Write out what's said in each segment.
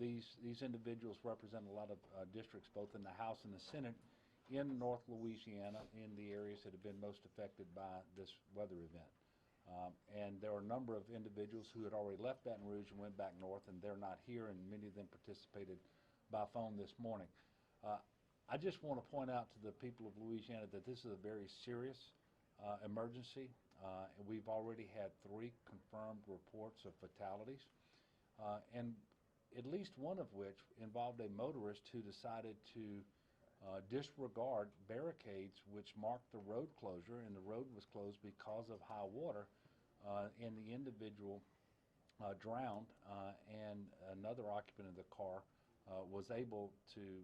these individuals represent a lot of districts, both in the House and the Senate, in North Louisiana, in the areas that have been most affected by this weather event. And there are a number of individuals who had already left Baton Rouge and went back north, and they're not here, and many of them participated by phone this morning. I just want to point out to the people of Louisiana that this is a very serious emergency. And we've already had 3 confirmed reports of fatalities, and at least one of which involved a motorist who decided to disregard barricades which marked the road closure, and the road was closed because of high water, and the individual drowned, and another occupant of the car was able to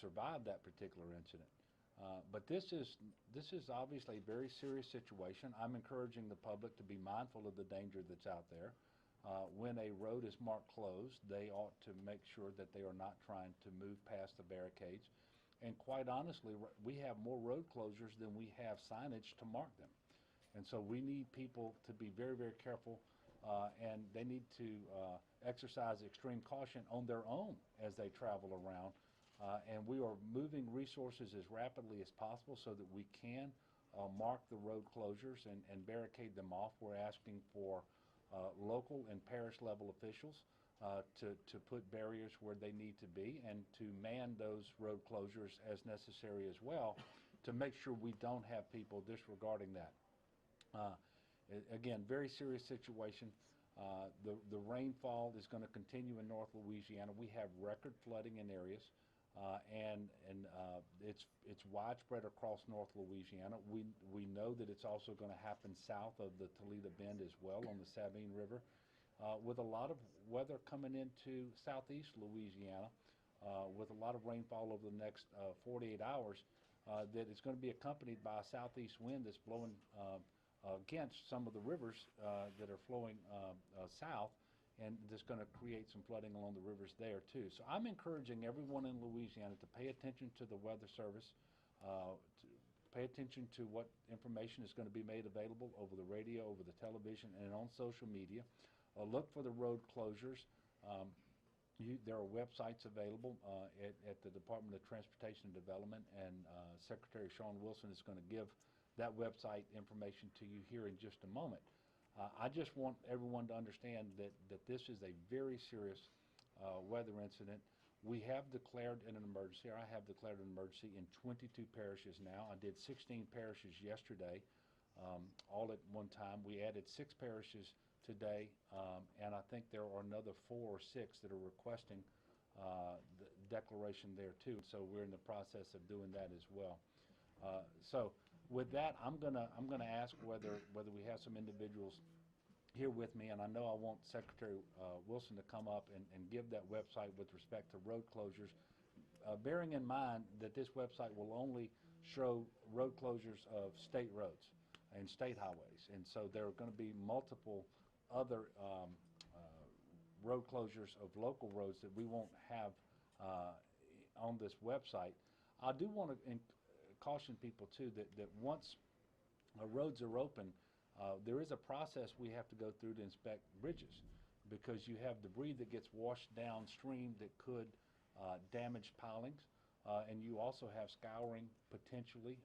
survive that particular incident. But this is obviously a very serious situation. I'm encouraging the public to be mindful of the danger that's out there. When a road is marked closed, they ought to make sure that they are not trying to move past the barricades. And quite honestly, we have more road closures than we have signage to mark them. And so we need people to be very, very careful, and they need to exercise extreme caution on their own as they travel around. And we are moving resources as rapidly as possible so that we can mark the road closures and barricade them off. We're asking for local and parish level officials to put barriers where they need to be, and to man those road closures as necessary as well, to make sure we don't have people disregarding that. Again, very serious situation. The rainfall is going to continue in North Louisiana. We have record flooding in areas. And it's widespread across North Louisiana. We know that it's also going to happen south of the Toledo Bend as well on the Sabine River, with a lot of weather coming into southeast Louisiana, with a lot of rainfall over the next 48 hours, that is going to be accompanied by a southeast wind that's blowing against some of the rivers that are flowing south, and that's going to create some flooding along the rivers there too. So I'm encouraging everyone in Louisiana to pay attention to the Weather Service, to pay attention to what information is going to be made available over the radio, over the television, and on social media. Look for the road closures. There are websites available at the Department of Transportation and Development, and Secretary Shawn Wilson is going to give that website information to you here in just a moment. I just want everyone to understand that this is a very serious weather incident. We have declared an emergency, or I have declared an emergency in 22 parishes now. I did 16 parishes yesterday, all at one time. We added 6 parishes today, and I think there are another 4 or 6 that are requesting the declaration there too. So we're in the process of doing that as well. So with that, I'm gonna ask whether we have some individuals here with me, and I know I want Secretary Wilson to come up and give that website with respect to road closures, bearing in mind that this website will only show road closures of state roads and state highways, and so there are going to be multiple other road closures of local roads that we won't have on this website. I do want to caution people too that once roads are open, there is a process we have to go through to inspect bridges, because you have debris that gets washed downstream that could damage pilings, and you also have scouring potentially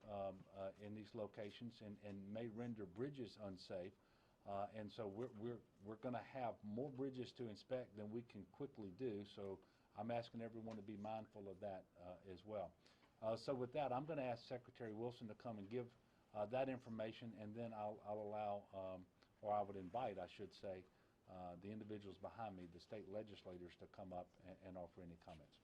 in these locations and may render bridges unsafe. And so we're going to have more bridges to inspect than we can quickly do. So I'm asking everyone to be mindful of that as well. So with that, I'm going to ask Secretary Wilson to come and give that information, and then I'll allow, or I would invite, I should say, the individuals behind me, the state legislators, to come up and offer any comments.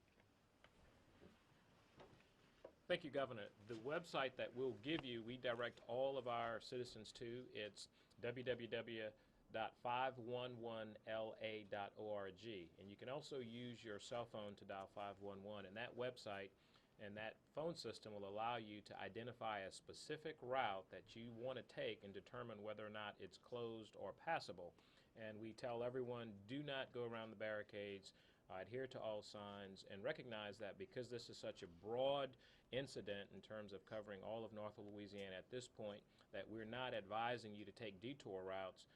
Thank you, Governor. The website that we'll give you, we direct all of our citizens to. It's www.511la.org. And you can also use your cell phone to dial 511. And that website and that phone system will allow you to identify a specific route that you want to take and determine whether or not it's closed or passable. And we tell everyone, do not go around the barricades. Adhere to all signs, and recognize that because this is such a broad incident in terms of covering all of North Louisiana at this point, that we're not advising you to take detour routes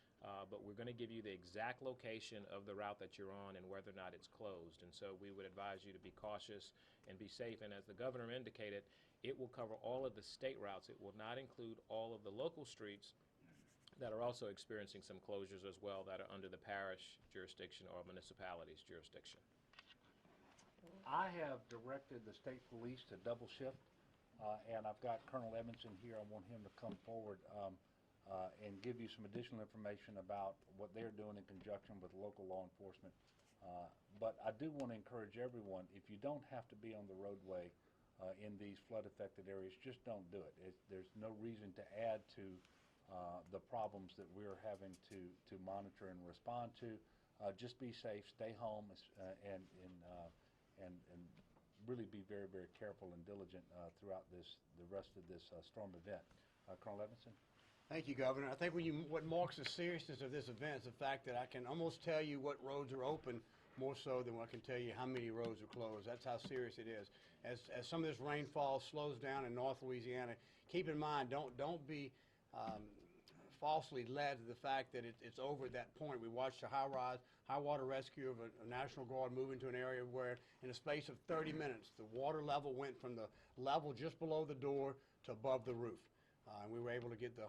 but we're going to give you the exact location of the route that you're on and whether or not it's closed. And so we would advise you to be cautious and be safe. And as the governor indicated, it will cover all of the state routes. It will not include all of the local streets that are also experiencing some closures as well that are under the parish jurisdiction or municipality's jurisdiction. I have directed the state police to double shift, and I've got Colonel Edmondson here. I want him to come forward and give you some additional information about what they're doing in conjunction with local law enforcement. But I do want to encourage everyone, if you don't have to be on the roadway in these flood-affected areas, just don't do it. There's no reason to add to the problems that we're having to monitor and respond to. Just be safe, stay home, and really be very, very careful and diligent throughout the rest of this storm event. Colonel Edmondson? Thank you, Governor. I think what marks the seriousness of this event is the fact that I can almost tell you what roads are open more so than I can tell you how many roads are closed. That's how serious it is. As some of this rainfall slows down in North Louisiana, keep in mind, don't be falsely led to the fact that it's over at that point. We watched a high water rescue of a National Guard move into an area where in a space of 30 minutes, the water level went from the level just below the door to above the roof. And we were able to get the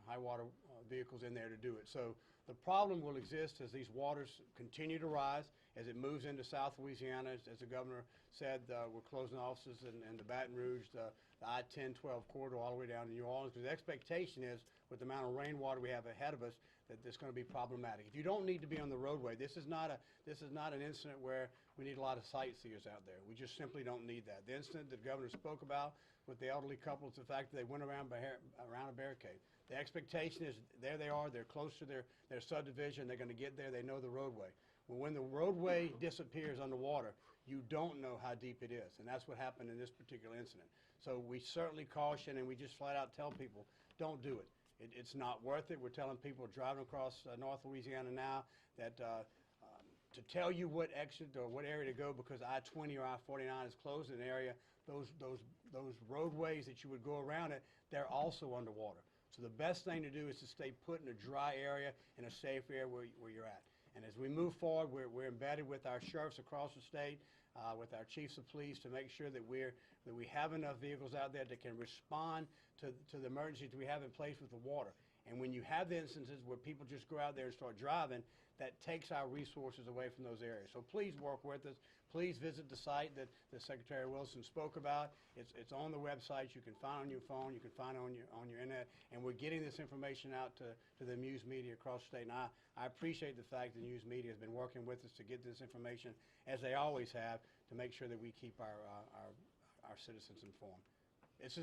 high water vehicles in there to do it. So the problem will exist as these waters continue to rise, as it moves into South Louisiana. As the governor said, we're closing offices in the Baton Rouge, the I-10-12 corridor all the way down to New Orleans, because the expectation is, with the amount of rainwater we have ahead of us, that it's going to be problematic. If you don't need to be on the roadway, this is not an incident where we need a lot of sightseers out there. We just simply don't need that. The incident that the governor spoke about with the elderly couple is the fact that they went around a barricade. The expectation is there they are, they're close to their subdivision, they're going to get there, they know the roadway. Well, when the roadway disappears underwater, you don't know how deep it is, and that's what happened in this particular incident. So we certainly caution, and we just flat out tell people, don't do it. It's not worth it. We're telling people driving across North Louisiana now that to tell you what exit or what area to go because I-20 or I-49 is closed in an area, those roadways that you would go around it, they're also underwater. So the best thing to do is to stay put in a dry area, in a safe area where you're at. And as we move forward, we're embedded with our sheriffs across the state, with our chiefs of police to make sure that we have enough vehicles out there that can respond to the emergencies we have in place with the water. And when you have the instances where people just go out there and start driving, that takes our resources away from those areas. So please work with us. Please visit the site that Secretary Wilson spoke about. It's on the website. You can find it on your phone. You can find it on your internet. And we're getting this information out to the news media across the state. And I appreciate the fact that the news media has been working with us to get this information, as they always have, to make sure that we keep our citizens informed. It's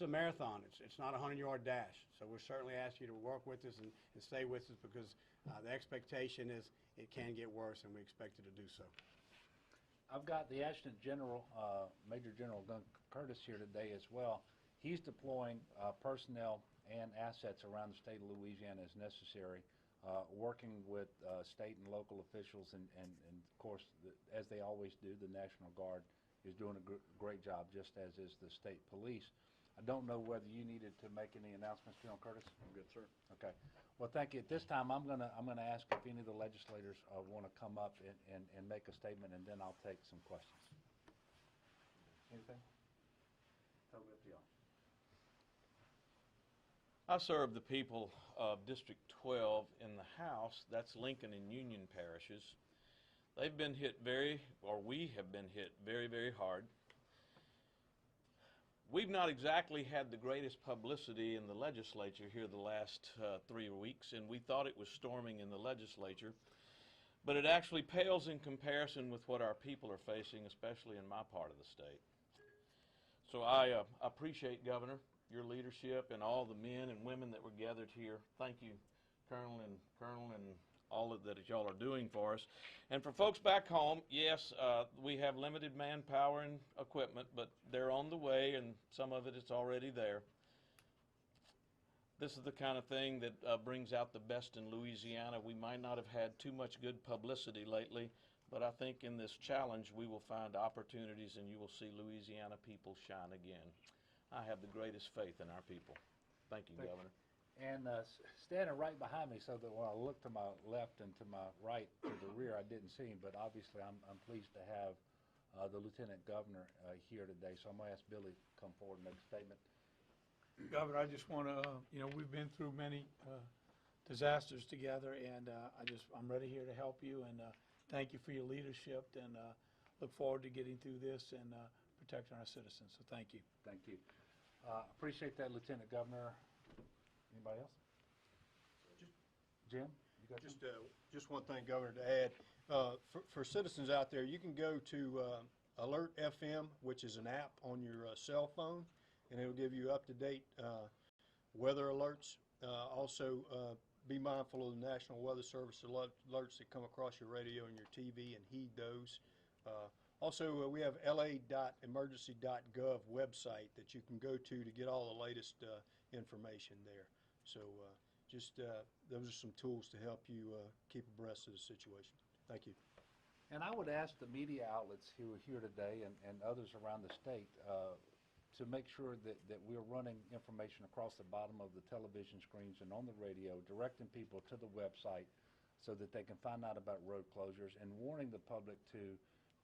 a marathon. It's not a 100-yard dash. So we're certainly asking you to work with us and stay with us because the expectation is it can get worse, and we expect it to do so. I've got the Adjutant General, Major General Gun Curtis here today as well. He's deploying personnel and assets around the state of Louisiana as necessary, working with state and local officials, and of course, as they always do, the National Guard is doing a great job, just as is the state police. I don't know whether you needed to make any announcements, General Curtis? I'm good, sir. Okay. Well, thank you. At this time, I'm gonna ask if any of the legislators want to come up and make a statement, and then I'll take some questions. Anything? Totally up to y'all. I serve the people of District 12 in the House. That's Lincoln and Union parishes. They've been hit we have been hit very, very hard. We've not exactly had the greatest publicity in the legislature here the last 3 weeks, and we thought it was storming in the legislature. But it actually pales in comparison with what our people are facing, especially in my part of the state. So I appreciate, Governor, your leadership and all the men and women that were gathered here. Thank you, Colonel and all of that y'all are doing for us. And for folks back home, yes, we have limited manpower and equipment, but they're on the way, and some of it is already there. This is the kind of thing that brings out the best in Louisiana. We might not have had too much good publicity lately, but I think in this challenge we will find opportunities, and you will see Louisiana people shine again. I have the greatest faith in our people. Thank you, Governor. And standing right behind me, so that when I look to my left and to my right, to the rear, I didn't see him. But obviously, I'm pleased to have the Lieutenant Governor here today. So I'm going to ask Billy to come forward and make a statement. Governor, I just want to, we've been through many disasters together, and I'm ready here to help you, and thank you for your leadership, and look forward to getting through this and protecting our citizens. So thank you. Thank you. Appreciate that, Lieutenant Governor. Anybody else? Jim, you got something? Just one thing, Governor, to add. For citizens out there, you can go to Alert FM, which is an app on your cell phone, and it'll give you up-to-date weather alerts. Also, be mindful of the National Weather Service alerts that come across your radio and your TV, and heed those. Also, we have la.emergency.gov website that you can go to get all the latest information there. So those are some tools to help you keep abreast of the situation. Thank you. And I would ask the media outlets who are here today and others around the state to make sure that we're running information across the bottom of the television screens and on the radio, directing people to the website so that they can find out about road closures, and warning the public to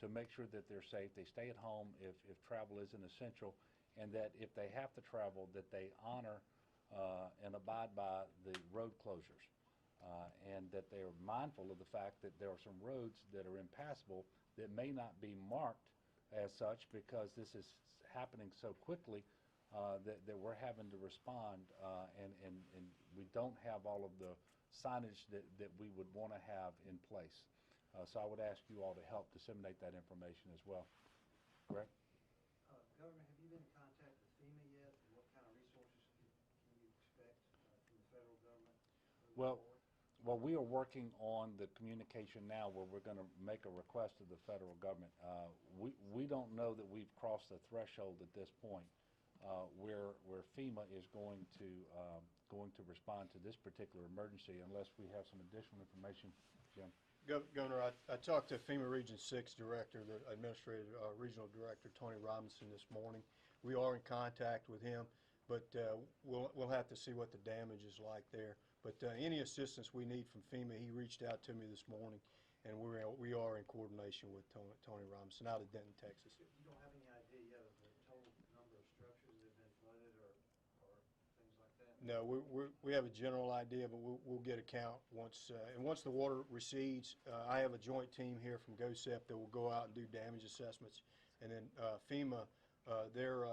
make sure that they're safe. They stay at home if travel isn't essential, and that if they have to travel, that they honor and abide by the road closures, and that they are mindful of the fact that there are some roads that are impassable that may not be marked as such because this is happening so quickly that we're having to respond, and we don't have all of the signage that we would want to have in place. So I would ask you all to help disseminate that information as well. Greg? Governor, have you been in contact with FEMA yet? And what kind of resources can you expect from the federal government moving Well, forward? Well, we are working on the communication now where we're going to make a request to the federal government. We don't know that we've crossed the threshold at this point where FEMA is going to respond to this particular emergency unless we have some additional information. Jim? Governor, I talked to FEMA Region 6 Director, the Administrative Regional Director, Tony Robinson, this morning. We are in contact with him, but we'll have to see what the damage is like there. But any assistance we need from FEMA, he reached out to me this morning, and we are in coordination with Tony Robinson out of Denton, Texas. You don't have any idea yet of the total number of structures that have been flooded or things like that? No, we have a general idea, but we'll get a count once the water recedes. I have a joint team here from GOSEP that will go out and do damage assessments, and then FEMA, their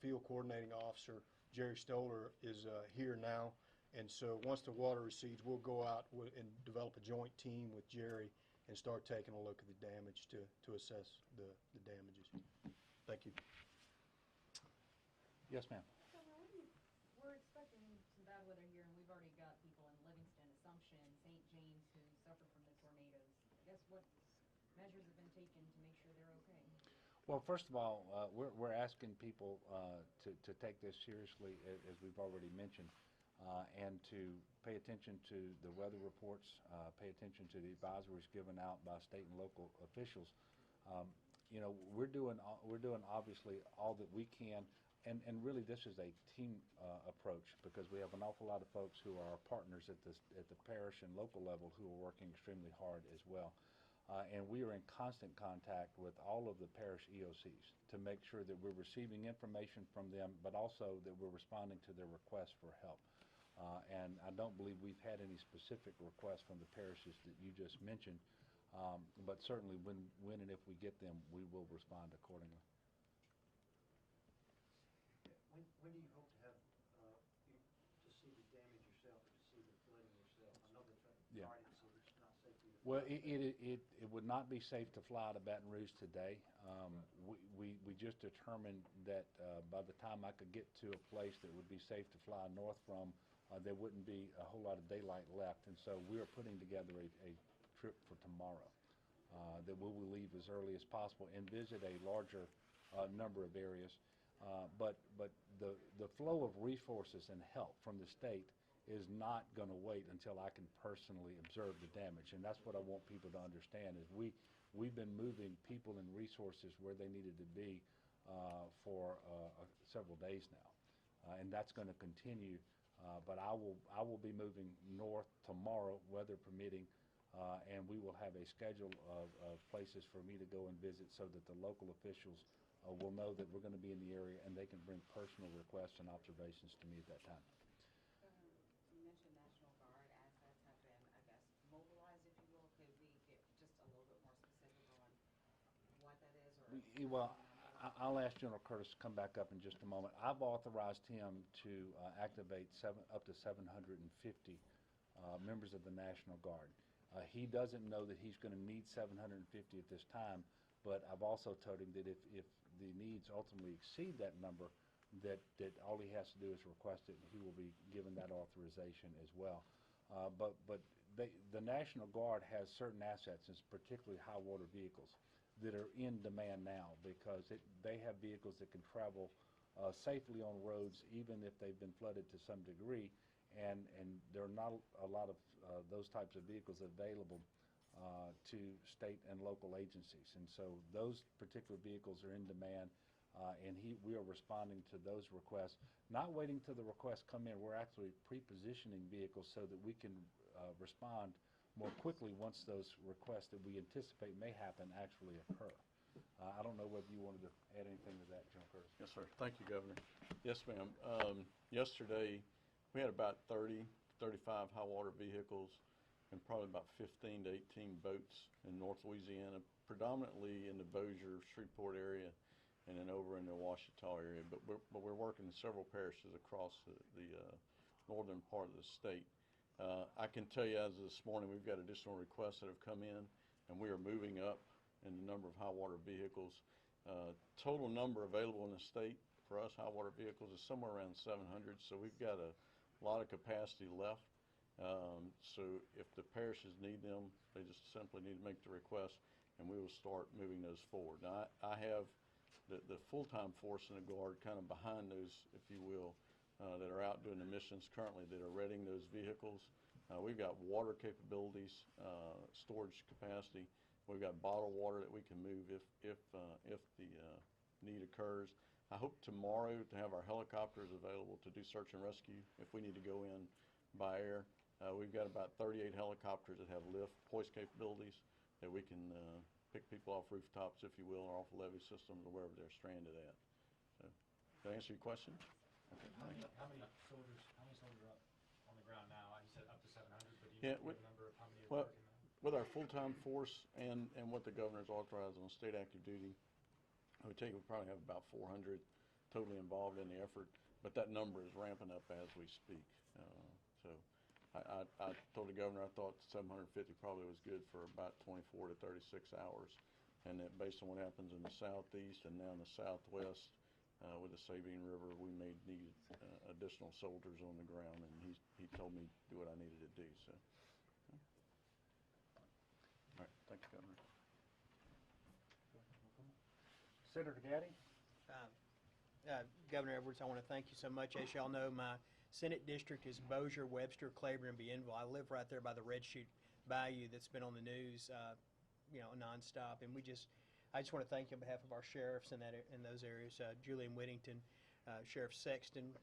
field coordinating officer Jerry Stoller is here now, and so once the water recedes, we'll go out and develop a joint team with Jerry and start taking a look at the damage to assess the damages. Thank you. Yes, ma'am. We're expecting some bad weather here, and we've already got people in Livingston, Assumption, St. James who suffered from the tornadoes. I guess what measures have been taken to make sure they're okay? Well, first of all, we're asking people to take this seriously, as we've already mentioned, and to pay attention to the weather reports, pay attention to the advisories given out by state and local officials. We're doing obviously all that we can, and really this is a team approach because we have an awful lot of folks who are our partners at the parish and local level who are working extremely hard as well. And we are in constant contact with all of the parish EOCs to make sure that we're receiving information from them, but also that we're responding to their requests for help. And I don't believe we've had any specific requests from the parishes that you just mentioned, but certainly when and if we get them, we will respond accordingly. When do you hope to have to see the damage yourself or to see the flooding yourself? I know that's Yeah. already said it's not safe for you to Well, fly. it would not be safe to fly to Baton Rouge today. We just determined that by the time I could get to a place that would be safe to fly north from, there wouldn't be a whole lot of daylight left. And so we are putting together a trip for tomorrow that we will leave as early as possible and visit a larger number of areas. But the flow of resources and help from the state is not going to wait until I can personally observe the damage. And that's what I want people to understand is we've been moving people and resources where they needed to be for several days now. And that's going to continue But I will be moving north tomorrow, weather permitting, and we will have a schedule of places for me to go and visit so that the local officials will know that we're going to be in the area and they can bring personal requests and observations to me at that time. You mentioned National Guard assets have been, I guess, mobilized, if you will. Could we get just a little bit more specific on what that is? Or Well, I'll ask General Curtis to come back up in just a moment. I've authorized him to activate up to 750 members of the National Guard. He doesn't know that he's going to need 750 at this time, but I've also told him that if the needs ultimately exceed that number, that all he has to do is request it, and he will be given that authorization as well. But the National Guard has certain assets, and particularly high water vehicles, that are in demand now because they have vehicles that can travel safely on roads even if they've been flooded to some degree, and there are not a lot of those types of vehicles available to state and local agencies. And so those particular vehicles are in demand, and we are responding to those requests, not waiting till the requests come in. We're actually pre-positioning vehicles so that we can respond more quickly once those requests that we anticipate may happen actually occur. I don't know whether you wanted to add anything to that, General Curtis. Yes, sir. Thank you, Governor. Yes, ma'am. Yesterday, we had about 30, 35 high water vehicles and probably about 15 to 18 boats in North Louisiana, predominantly in the Bossier, Shreveport area, and then over in the Ouachita area. But we're working in several parishes across the northern part of the state. I can tell you as of this morning, we've got additional requests that have come in, and we are moving up in the number of high water vehicles. Total number available in the state for us high water vehicles is somewhere around 700, so we've got a lot of capacity left. So if the parishes need them, they just simply need to make the request, and we will start moving those forward. Now, I have the full-time force in the Guard kind of behind those, if you will, that are out doing the missions currently that are readying those vehicles. We've got water capabilities, storage capacity. We've got bottled water that we can move if the need occurs. I hope tomorrow to have our helicopters available to do search and rescue if we need to go in by air. We've got about 38 helicopters that have lift hoist capabilities that we can pick people off rooftops, if you will, or off levee systems or wherever they're stranded at. So, did I answer your question? Okay, How many soldiers are up on the ground now? You said up to 700, but do you have a number of how many are well, working now? with our full-time force and what the governor's authorized on state active duty, I would tell you we probably have about 400 totally involved in the effort, but that number is ramping up as we speak. So I told the governor I thought 750 probably was good for about 24 to 36 hours, and that based on what happens in the southeast and now in the southwest, with the Sabine River, we may need additional soldiers on the ground, and he told me to do what I needed to do. So, all right, thank you, Governor. Senator Gaddy? Governor Edwards, I want to thank you so much. As y'all know, my Senate district is Bossier, Webster, Claiborne, and Bienville. I live right there by the Red Chute Bayou that's been on the news, nonstop, and I just want to thank you on behalf of our sheriffs in those areas, Julian Whittington, Sheriff Sexton,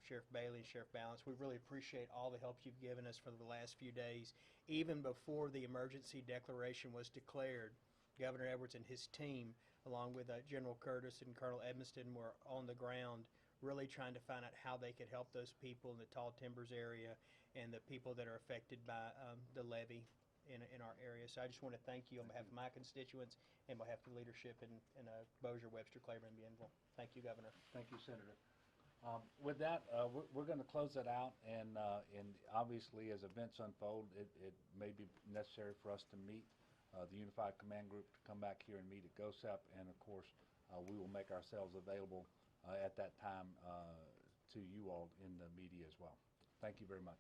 Sheriff Bailey, and Sheriff Balance. We really appreciate all the help you've given us for the last few days. Even before the emergency declaration was declared, Governor Edwards and his team, along with General Curtis and Colonel Edmiston, were on the ground really trying to find out how they could help those people in the Tall Timbers area and the people that are affected by the levee in our area. So I just want to thank you on behalf of my constituents and on behalf of the leadership in Bossier, Webster, Claiborne, and Bienville. Thank you, Governor. Thank you, Senator. With that, we're going to close it out, and obviously as events unfold, it may be necessary for us to meet the Unified Command Group to come back here and meet at GOSAP, and of course we will make ourselves available at that time to you all in the media as well. Thank you very much.